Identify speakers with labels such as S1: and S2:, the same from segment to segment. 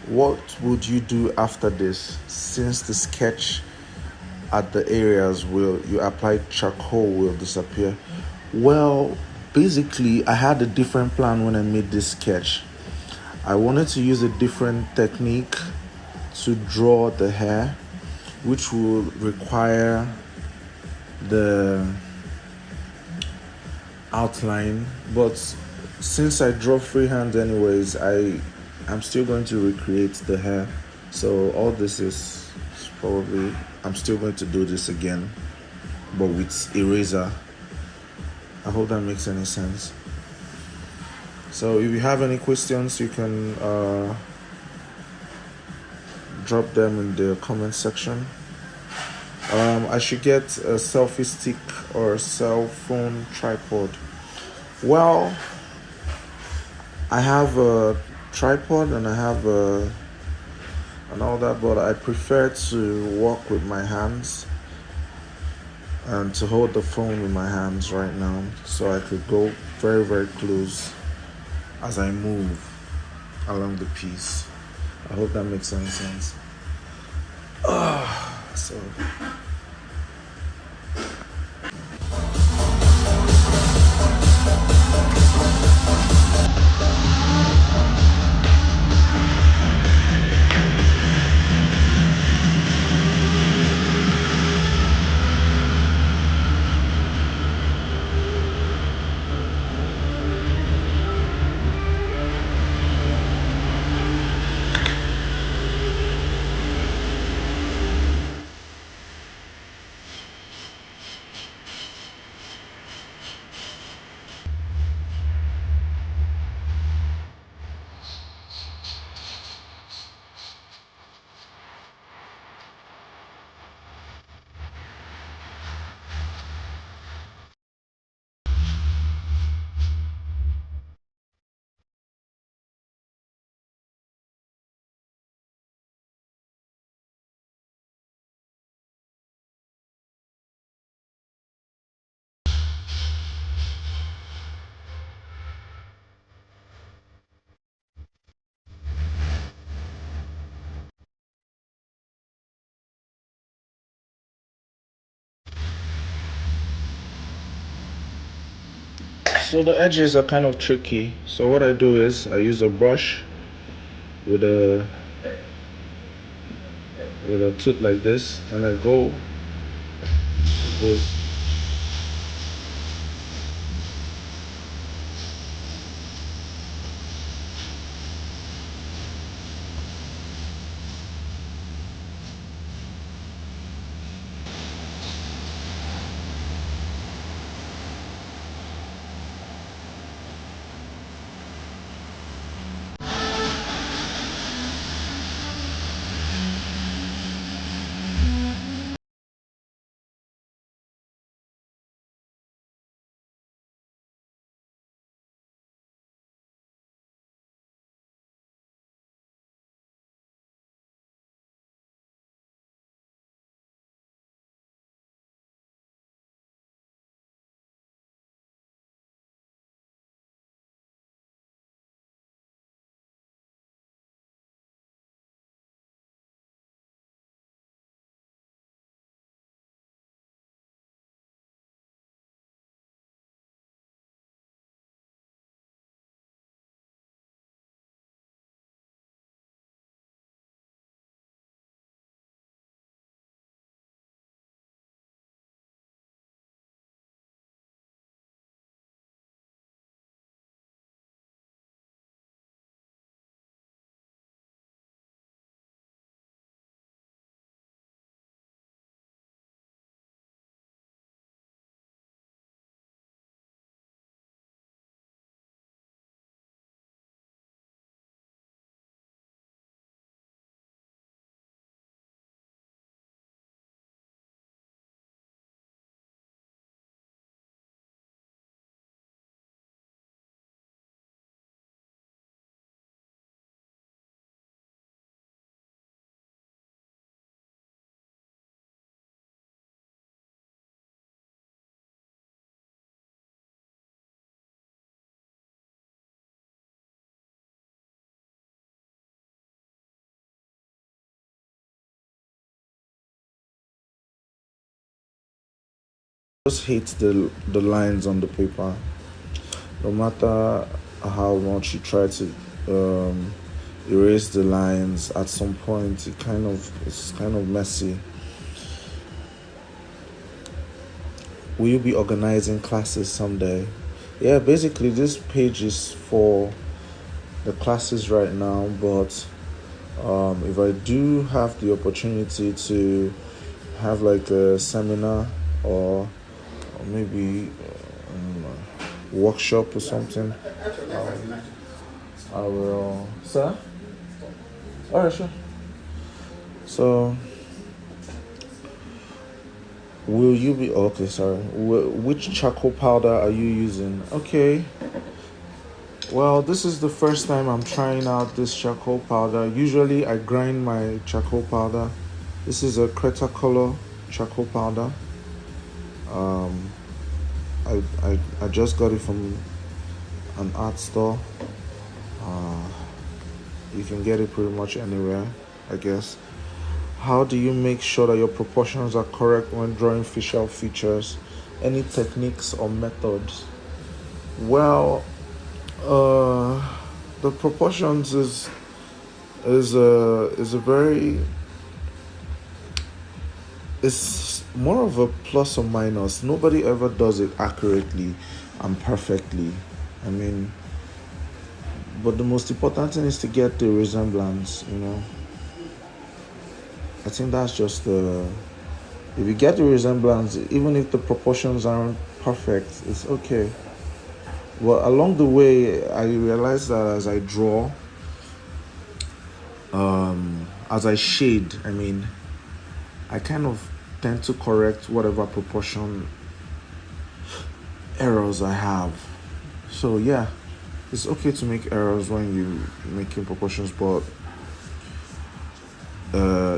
S1: What would you do after this? Since the sketch at the areas will you apply charcoal will disappear. Well, basically, I had a different plan when I made this sketch. I wanted to use a different technique to draw the hair, which will require the outline. But since I draw freehand anyways, I'm still going to recreate the hair. So all this is probably I'm still going to do this again, but with eraser. I hope that makes any sense. So if you have any questions, you can drop them in the comment section. I should get a selfie stick or a cell phone tripod. Well, I have a tripod and I have and all that, but I prefer to walk with my hands and to hold the phone with my hands right now, so I could go very, very close as I move along the piece. I hope that makes any sense. So so the edges are kind of tricky. So what I do is I use a brush with a tooth like this, and I go with just hate the lines on the paper. No matter how much you try to erase the lines, at some point it's kind of messy. Will you be organizing classes someday? Yeah, basically this page is for the classes right now, but if I do have the opportunity to have like a seminar or maybe workshop or something, I will. Sir? All right, sure. So, will you be okay? Sorry. Which charcoal powder are you using? Okay. Well, this is the first time I'm trying out this charcoal powder. Usually, I grind my charcoal powder. This is a Cretacolor charcoal powder. I just got it from an art store. You can get it pretty much anywhere, I guess. How do you make sure that your proportions are correct when drawing facial features? Any techniques or methods? Well, the proportions is a very, it's more of a plus or minus. Nobody ever does it accurately and perfectly. I mean, but the most important thing is to get the resemblance, you know. I think that's just the, if you get the resemblance, even if the proportions aren't perfect, it's okay. Well, along the way, I realized that as I draw, as I shade, I kind of tend to correct whatever proportion errors I have. So yeah, it's okay to make errors when you're making proportions, but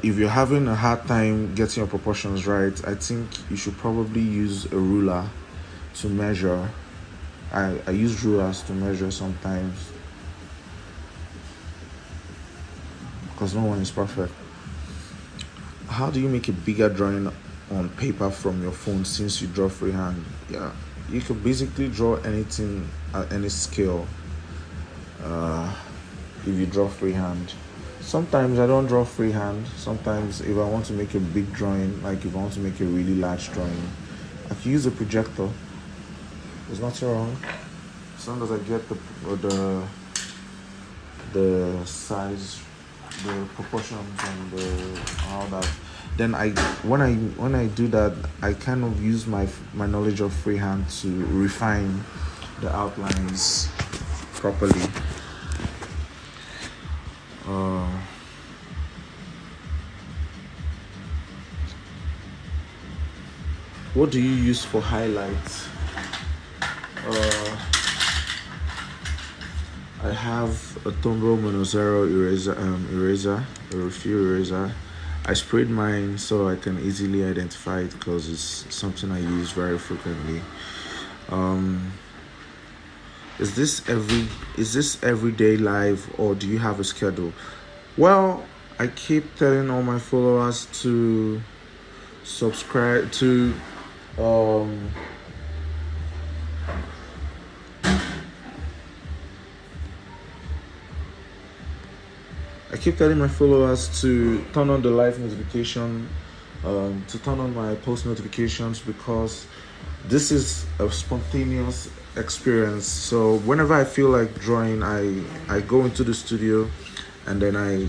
S1: if you're having a hard time getting your proportions right, I think you should probably use a ruler to measure. I use rulers to measure sometimes because no one is perfect. How do you make a bigger drawing on paper from your phone since you draw freehand? Yeah, you could basically draw anything at any scale if you draw freehand. Sometimes I don't draw freehand. Sometimes if I want to make a big drawing, like if I want to make a really large drawing, I can use a projector. There's nothing wrong. As long as I get the size, the proportions, and all that. Then when I do that, I kind of use my knowledge of freehand to refine the outlines properly. What do you use for highlights? I have a Tombow Mono Zero eraser, a refill eraser. I sprayed mine so I can easily identify it because it's something I use very frequently. Is this everyday live or do you have a schedule? Well, I keep telling all my followers to subscribe to I keep telling my followers to turn on the live notification, to turn on my post notifications, because this is a spontaneous experience. So whenever I feel like drawing, I go into the studio and then I